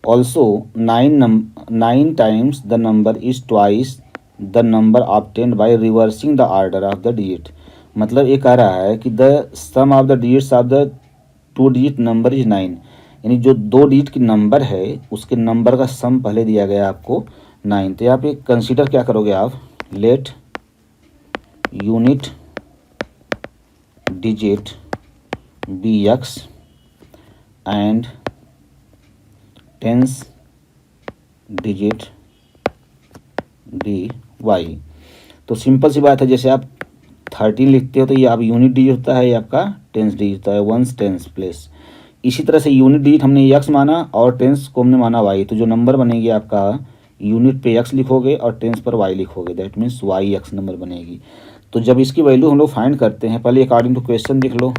also 9 times the number is twice the number obtained by reversing the order of the digit. मतलब ये कह रहा है कि the sum of the digits of the 2 digit number is 9, यानी जो 2 digit की number है उसके नंबर का सम पहले दिया गया आपको 9। तो यहाँ पे कंसीडर क्या करोगे आप, let unit digit be x and tens digit be y। तो सिंपल सी बात है, जैसे आप 13 लिखते हो तो ये आप यूनिट डिजिट होता है, ये आपका टेंस डिजिट होता है, वंस टेंस प्लेस। इसी तरह से यूनिट डिजिट हमने x माना और टेंस को हमने माना y, तो जो नंबर बनेगी आपका यूनिट पे x लिखोगे और टेंस पर y लिखोगे, दैट मीन्स yx नंबर बनेगी। तो जब इसकी वैल्यू हम लोग फाइंड करते हैं, पहले अकॉर्डिंग टू क्वेश्चन देख लो,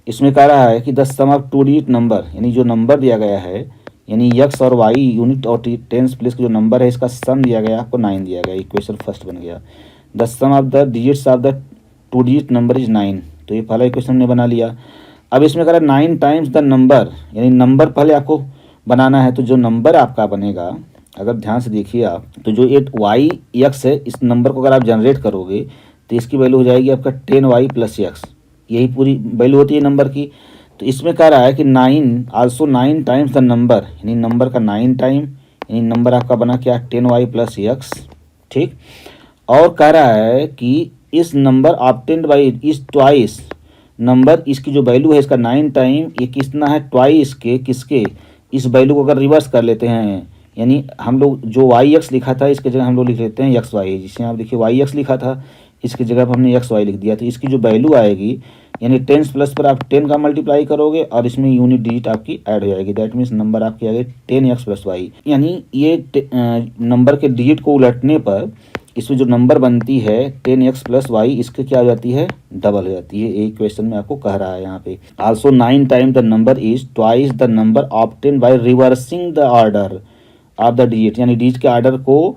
इसमें कह रहा है कि the sum of 2 digit number, यानी जो नंबर दिया गया है यानी x और y यूनिट और टेंस प्लेस का जो नंबर है इसका सम दिया गया आपको 9 दिया गया, इक्वेशन फर्स्ट बन गया। The sum of the digits of the 2 digit number is 9, तो ये पहला इक्वेशन हमने बना लिया। अब इसमें करा 9 टाइम्स द नंबर, यानी नंबर पहले आपको बनाना है। तो जो नंबर आपका बनेगा, अगर ध्यान से देखिए आप, तो जो 8y(x) है, इस नंबर को अगर आप जनरेट करोगे तो इसकी वैल्यू हो जाएगी आपका 10y + x। यही पूरी वैल्यू होती है नंबर की। तो इसमें कह रहा है कि 9 टाइम्स द नंबर, यानी नंबर का 9 टाइम, यानी नंबर आपका बना क्या 10y + x। ठीक। और कह रहा है कि इस नंबर ऑब्टेन्ड बाई इस ट्वाइस नंबर, इसकी जो वैल्यू है इसका 9 टाइम, ये कितना है ट्वाइस के किसके, इस वैल्यू को अगर रिवर्स कर लेते हैं, यानी हम लोग जो y(x) लिखा था इसके जगह हम लोग लिख लेते हैं xy। जिससे आप देखिए y(x) लिखा था, इसकी जगह पर हमने xy लिख दिया। तो इसकी जो वैल्यू आएगी, यानी 10 प्लस पर आप 10 का मल्टीप्लाई करोगे और इसमें यूनिट डिजिट आपकी ऐड हो जाएगी। दैट मीन्स नंबर आपकी आ गई 10x + y। यानी ये नंबर के डिजिट को उलटने पर इसमें जो नंबर बनती है 10x + y, इसके क्या हो जाती है, डबल हो जाती है। एक क्वेश्चन में आपको कह रहा है यहाँ पे। Also 9 time the number is twice the number obtain bye reversing the order of the digit, यानी डिजिट के ऑर्डर को,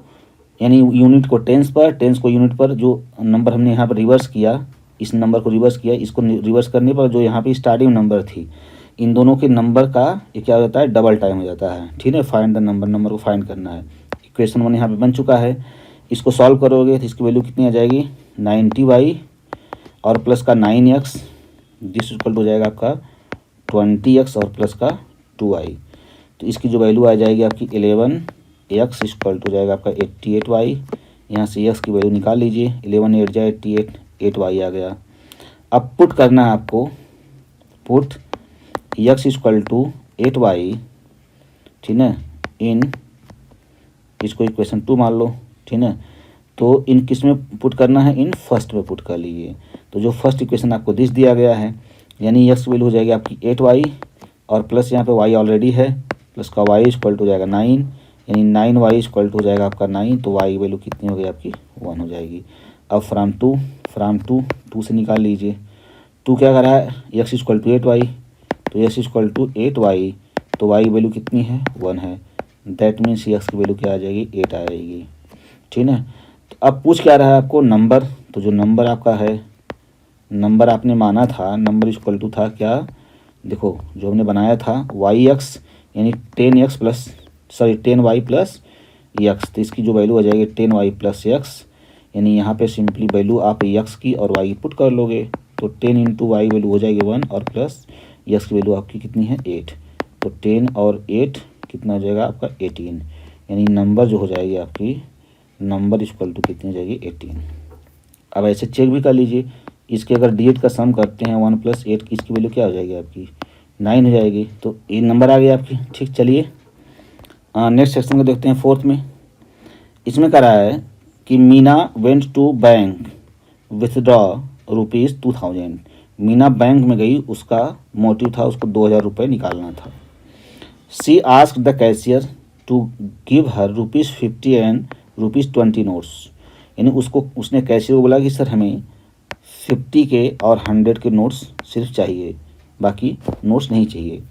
यानी यूनिट को टेंस पर, टेंस को यूनिट पर, जो नंबर हमने यहाँ पर रिवर्स किया, इस नंबर को रिवर्स किया, इसको रिवर्स करने पर जो यहाँ पे स्टार्टिंग नंबर थी, इन दोनों के नंबर का ये क्या हो जाता है, डबल टाइम हो जाता है। ठीक है, फाइंड द नंबर, नंबर को फाइंड करना है। इक्वेशन 1 यहाँ पे बन चुका है। इसको सॉल्व करोगे तो इसकी वैल्यू कितनी आ जाएगी 90y और प्लस का 9x, दिस इक्वल टू हो जाएगा आपका 20x और प्लस का 2y। तो इसकी जो वैल्यू आ जाएगी आपकी 11x इक्वल टू हो जाएगा आपका 88y। यहाँ से x की वैल्यू निकाल लीजिए, 11 8 जाए 88, 8y आ गया। अब पुट करना है आपको, put x equal to 8y, ठीक है, इन, इसको इक्वेशन 2 मान लो, ठीक है। तो इन किस में पुट करना है, इन फर्स्ट में पुट कर लीजिए। तो जो फर्स्ट इक्वेशन आपको दिस दिया गया है, यानी x वैल्यू हो जाएगी आपकी 8y और प्लस यहाँ पे y ऑलरेडी है, प्लस का y इक्वल टू हो जाएगा 9, यानी 9y इक्वल टू हो जाएगा आपका 9। तो y वैल्यू कितनी हो गई आपकी 1 हो जाएगी। अब फ्राम टू से निकाल लीजिए। 2 क्या कर रहा है, x इक्वल टू 8y, तो x इक्वल टू 8y, तो y वैल्यू कितनी है 1 है। दैट मीन्स x की वैल्यू क्या आ जाएगी 8 आ जाएगी। ठीक है। तो अब पूछ क्या रहा है आपको, नंबर। तो जो नंबर आपका है, नंबर आपने माना था, नंबर इक्वल टू था क्या, देखो जो हमने बनाया था y(x) यानी 10y + x। तो इसकी जो वैल्यू आ जाएगी 10y + x, यानी यहाँ पे सिंपली वैल्यू आप x की और y पुट कर लोगे। तो 10 × y वैल्यू हो जाएगी 1 और प्लस x की वैल्यू आपकी कितनी है 8। तो 10 और 8 कितना हो जाएगा आपका 18, यानी नंबर जो हो जाएगी आपकी, नंबर इक्वल टू कितनी हो जाएगी 18। अब ऐसे चेक भी कर लीजिए, इसके अगर डिजिट का सम करते हैं 1 + 8 की, इसकी वैल्यू क्या हो जाएगी आपकी 9 हो जाएगी। तो ये नंबर आ गई आपकी। ठीक, चलिए नेक्स्ट सेक्शन को देखते हैं, 4th में। इसमें कह रहा है कि Meena went to bank withdraw ₹2000। Meena bank में गई, उसका मोटिव था उसको 2000 रुपये निकालना था। She asked the cashier to give her ₹50 and ₹20 notes, यानी उसने कैशियर को बोला कि सर हमें 50 के और 100 के नोट्स सिर्फ चाहिए, बाकी नोट्स नहीं चाहिए।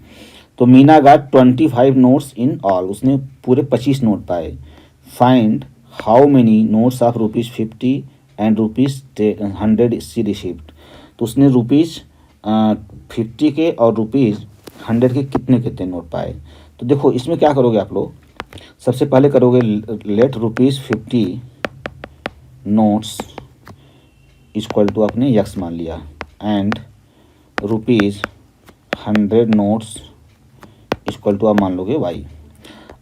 तो Meena got 25 notes in all, उसने पूरे 25 नोट पाए। Find how many notes of ₹50 and ₹100 she received. तो उसने ₹50 के और ₹100 के कितने कितने नोट पाए। तो देखो इसमें क्या करोगे आप लोग, सबसे पहले करोगे लेट ₹50 नोट्स इक्वल टू आपने x मान लिया एंड ₹100 नोट्स इक्वल टू आप मान लोगे y।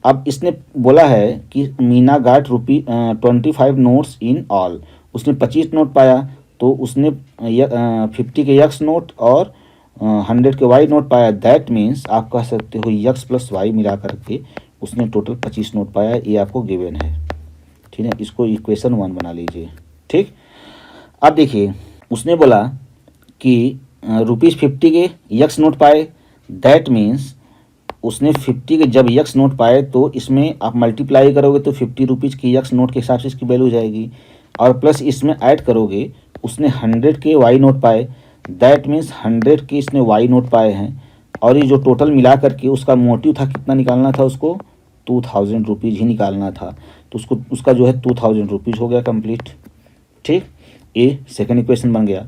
अब इसने बोला है कि मीना गाट 25 नोट्स इन ऑल, उसने 25 नोट पाया, तो उसने 50 के x नोट और 100 के y नोट पाया। दैट मीन्स आप कह सकते हो x + y मिला करके उसने टोटल 25 नोट पाया। ये आपको गिवन है, ठीक है। इसको इक्वेशन 1 बना लीजिए। ठीक, अब देखिए उसने बोला कि ₹50 के x नोट पाए। दैट मीन्स उसने 50 के जब x नोट पाए तो इसमें आप मल्टीप्लाई करोगे तो 50 रुपीज़ की x नोट के हिसाब से इसकी वैल्यू हो जाएगी, और प्लस इसमें ऐड करोगे उसने 100 के y नोट पाए। दैट मीन्स 100 के इसने y नोट पाए हैं, और ये जो टोटल मिला करके उसका मोटिव था कितना निकालना था, उसको 2000 रुपीज़ ही निकालना था। तो उसका जो है 2000 रुपीज़ हो गया कंप्लीट। ठीक, ये सेकंड इक्वेशन बन गया।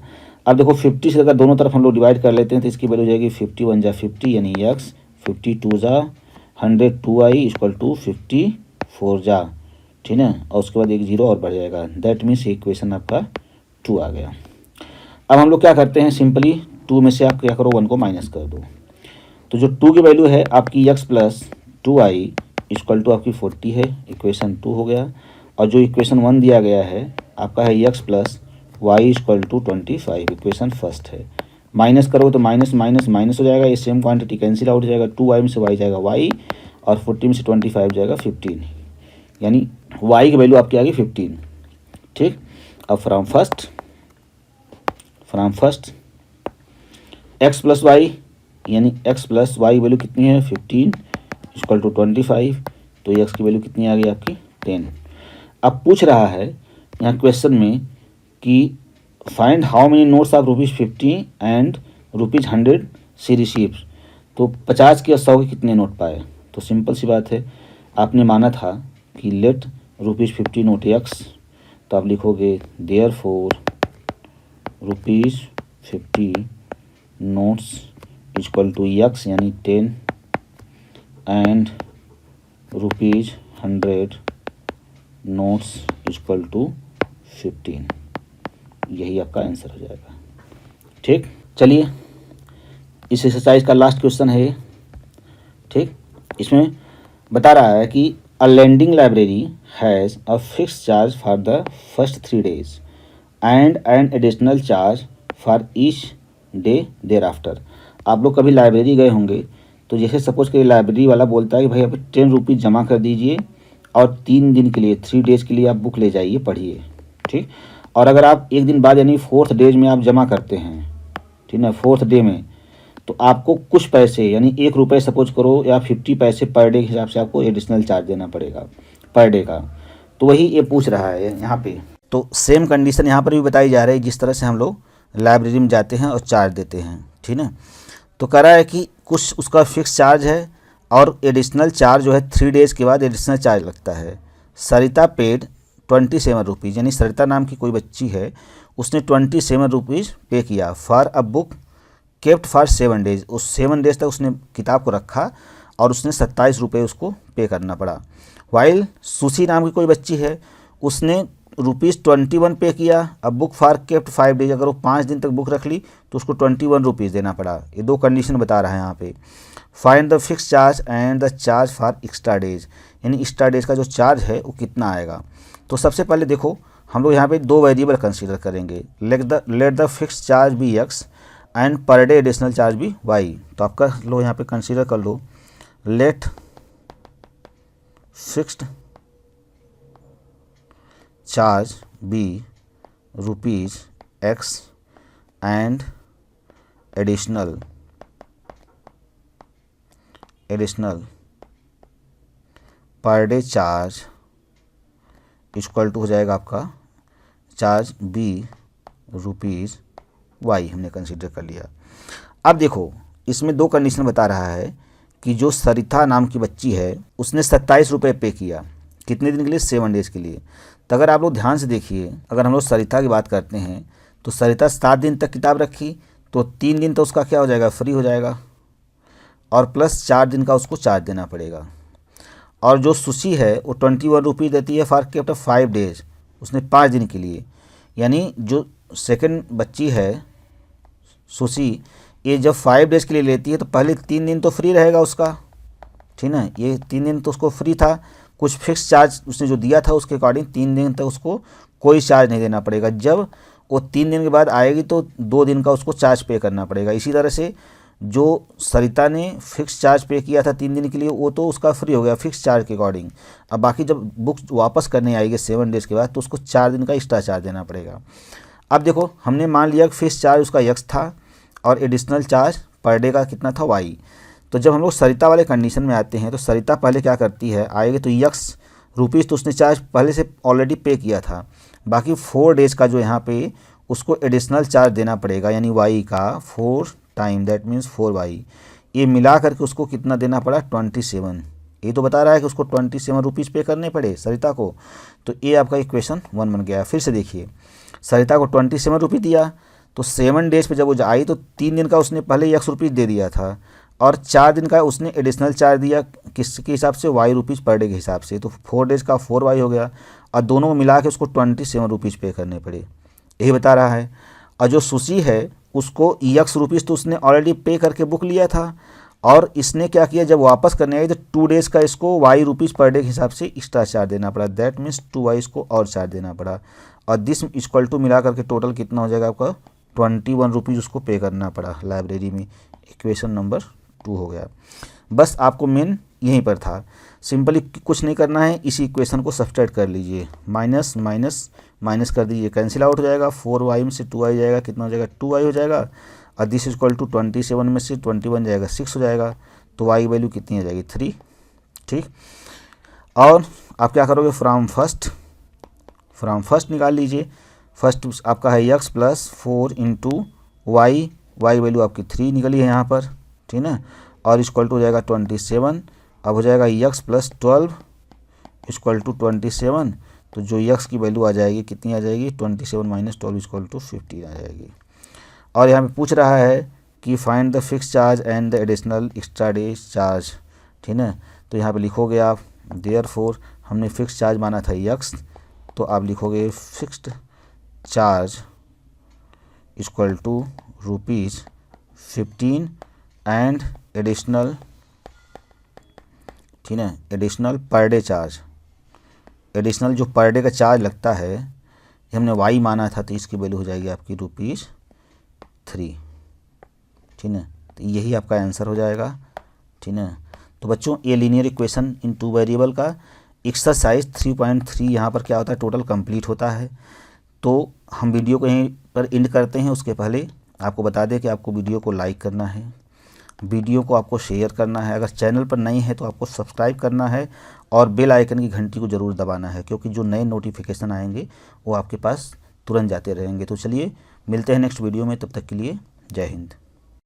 अब देखो 50 से अगर दोनों तरफ हम लोग डिवाइड कर लेते हैं तो इसकी वैल्यू हो जाएगी 51 जा 50 यानी x, 52 जा 100 2i इक्वल टू 54 जा, ठीक है। और उसके बाद एक जीरो और बढ़ जाएगा, दैट मीन्स इक्वेशन आपका 2 आ गया। अब हम लोग क्या करते हैं, सिंपली 2 में से आप क्या करो 1 को माइनस कर दो। तो जो 2 की वैल्यू है आपकी x plus 2i equal to आपकी 40 है, इक्वेशन 2 हो गया। और जो इक्वेशन 1 दिया गया है आपका है x plus y equal to 25, equation first है। माइनस करो तो माइनस माइनस माइनस हो जाएगा, ये सेम क्वांटिटी कैंसिल आउट हो जाएगा, 2y में से y जाएगा y और 40 में से 25 जाएगा 15, यानी y की वैल्यू आपकी आ गई 15, ठीक। अब from first x plus y यानी x प्लस वाई वैल्यू कितनी है 15 इक्वल टू 25, तो x की वैल्यू कितनी आ गई आपकी 10। अब पूछ रहा है यहाँ क्वेश्चन में कि find how many notes of ₹50 and ₹100 she receives, तो 50 के और 100 के कितने नोट पाए। तो सिंपल सी बात है, आपने माना था कि लेट ₹50 नोट x, तो आप लिखोगे therefore ₹50 notes equal to x यानी 10 एंड ₹100 नोट्स इक्वल टू 15, यही आपका आंसर हो जाएगा, ठीक। चलिए इस एक्सरसाइज का लास्ट क्वेश्चन है, ठीक। इसमें बता रहा है कि a lending library has a fix charge for the first 3 days and an additional charge for each day thereafter. आप लोग कभी लाइब्रेरी गए होंगे, तो जैसे सपोज करिए लाइब्रेरी वाला बोलता है कि भाई अभी 10 रुपीज़ जमा कर दीजिए और 3 दिन के लिए 3 days के लिए आप बुक ले जाइए पढ़िए, ठीक। और अगर आप एक दिन बाद यानी 4th डे में आप जमा करते हैं, ठीक है, 4th डे में, तो आपको कुछ पैसे यानी ₹1 सपोज करो या 50 पैसे पर डे के हिसाब से आपको एडिशनल चार्ज देना पड़ेगा पर डे का। तो वही ये पूछ रहा है यहाँ पे। तो सेम कंडीशन यहाँ पर भी बताई जा रही है जिस तरह से हम लोग लाइब्रेरी में जाते हैं और चार्ज देते हैं, ठीक है। तो कह रहा है कि कुछ उसका फिक्स चार्ज है और एडिशनल चार्ज जो है 3 days के बाद एडिशनल चार्ज लगता है। सरिता पेड 27 रुपीज़, यानी सरिता नाम की कोई बच्ची है, उसने 27 रुपीज़ पे किया for a book kept for 7 days। उस 7 days तक उसने किताब को रखा और उसने 27 रुपये उसको पे करना पड़ा। वाइल सुशी नाम की कोई बच्ची है, उसने ₹21 पे किया, अब बुक फॉर केप्ट 5 days, अगर वो 5 दिन तक बुक रख ली तो उसको 21 रुपीज़ देना पड़ा। ये 2 कंडीशन बता रहा है यहाँ पे। Find the fix charge and the charge for extra days, यानी एक्स्ट्रा डेज का जो चार्ज है वो कितना आएगा। तो सबसे पहले देखो हम लोग यहाँ पे 2 वेरिएबल कंसीडर करेंगे, let the fix charge be x and per day additional charge be y। तो आपका लो यहाँ पे कंसीडर कर लो, let fixed charge be ₹x and additional per day charge equal to हो जाएगा आपका चार्ज बी ₹y, हमने कंसीडर कर लिया। अब देखो इसमें 2 कंडीशन बता रहा है कि जो सरिता नाम की बच्ची है उसने 27 रुपये पे किया, कितने दिन के लिए 7 days के लिए। तो अगर आप लोग ध्यान से देखिए, अगर हम लोग सरिता की बात करते हैं तो सरिता 7 दिन तक किताब रखी, तो 3 दिन तो उसका क्या हो जाएगा, फ्री हो जाएगा, और प्लस 4 दिन का उसको चार्ज देना पड़ेगा। और जो सुशी है वो 21 रुपीज़ देती है फॉर केप्ट 5 days, उसने 5 दिन के लिए, यानी जो सेकंड बच्ची है सुशी, ये जब 5 days के लिए लेती है तो पहले 3 दिन तो फ्री रहेगा उसका, ठीक है। ये 3 दिन तो उसको फ्री था, कुछ फिक्स चार्ज उसने जो दिया था उसके अकॉर्डिंग 3 दिन तक उसको कोई चार्ज नहीं देना पड़ेगा। जब वो 3 दिन के बाद आएगी तो 2 दिन का उसको चार्ज पे करना पड़ेगा। इसी तरह से जो सरिता ने फिक्स चार्ज पे किया था 3 दिन के लिए, वो तो उसका फ्री हो गया फिक्स चार्ज के अकॉर्डिंग। अब बाकी जब बुक वापस करने आएगी 7 days के बाद तो उसको 4 दिन का एक्स्ट्रा चार्ज देना पड़ेगा। अब देखो हमने मान लिया कि फिक्स चार्ज उसका x था और एडिशनल चार्ज पर डे का कितना था y। तो जब हम लोग सरिता वाले कंडीशन में आते हैं तो सरिता पहले क्या करती है, आएगी तो x रुपीज़ तो उसने चार्ज पहले से ऑलरेडी पे किया था, बाकी 4 days का जो यहाँ पे उसको एडिशनल चार्ज देना पड़ेगा, यानी y का 4 टाइम दैट मीन्स 4y, ये मिला करके उसको कितना देना पड़ा 27। ये तो बता रहा है कि उसको 27 रुपीज़ पे करने पड़े सरिता को। तो ये आपका इक्वेशन 1 बन गया। फिर से देखिए, सरिता को 27 रुपये दिया तो 7 डेज पे जब वो आई तो 3 दिन का उसने पहले ₹X दे दिया था और 4 दिन का उसने एडिशनल चार्ज दिया किसके हिसाब से, ₹Y पर डे के हिसाब से। तो 4 डेज का 4Y हो गया और दोनों को मिला के उसको ₹27 पे करने पड़े, यही बता रहा है। और जो सुशी है उसको ₹X तो उसने ऑलरेडी पे करके बुक लिया था और इसने क्या किया, जब वापस करने आई तो 2 डेज़ का इसको ₹Y पर डे के हिसाब से एक्स्ट्रा चार्ज देना पड़ा। दैट मीन्स 2Y इसको और चार्ज देना पड़ा और दिस इक्वल टू मिला करके टोटल कितना हो जाएगा आपका, ₹21 उसको पे करना पड़ा लाइब्रेरी में। इक्वेशन नंबर 2 हो गया। बस आपको मेन यहीं पर था, सिंपली कुछ नहीं करना है, इसी इक्वेशन को सब्सट्रैक्ट कर लीजिए, माइनस माइनस माइनस कर दीजिए, कैंसिल आउट हो जाएगा। 4Y में से 2Y जाएगा, कितना हो जाएगा, 2Y हो जाएगा और दिस इक्वल टू 27 में से 21 जाएगा, 6 हो जाएगा। तो Y की वैल्यू कितनी आ जाएगी, 3। ठीक, और आप क्या करोगे, फ्रॉम फर्स्ट निकाल लीजिए। फर्स्ट आपका है X + 4 × Y, Y वैल्यू आपकी 3 निकली है यहाँ पर, ठीक है। और इक्वल टू हो जाएगा 27। अब हो जाएगा X + 12 इक्वल टू 27। तो जो X की वैल्यू आ जाएगी कितनी आ जाएगी, 27 - 12 इक्वल टू 15 आ जाएगी। और यहाँ पे पूछ रहा है कि find the fix charge and the additional extra day charge, ठीक है। तो यहाँ पे लिखोगे आप देयरफॉर, हमने फिक्स चार्ज माना था X, तो आप लिखोगे fixed charge equal to ₹15 and additional, ठीक है, additional per day charge. Additional जो पर डे का चार्ज लगता है ये हमने Y माना था, तो इसकी वैल्यू हो जाएगी आपकी ₹3, ठीक है। तो यही आपका आंसर हो जाएगा, ठीक है। तो बच्चों ये लीनियर इक्वेशन इन 2 वेरिएबल का एक्सरसाइज 3.3 यहाँ पर क्या होता है, टोटल कंप्लीट होता है। तो हम वीडियो को यहीं पर एंड करते हैं। उसके पहले आपको बता दें कि आपको वीडियो को लाइक करना है, वीडियो को आपको शेयर करना है, अगर चैनल पर नहीं है तो आपको सब्सक्राइब करना है और बेल आइकन की घंटी को ज़रूर दबाना है, क्योंकि जो नए नोटिफिकेशन आएंगे वो आपके पास तुरंत जाते रहेंगे। तो चलिए मिलते हैं नेक्स्ट वीडियो में, तब तक के लिए जय हिंद।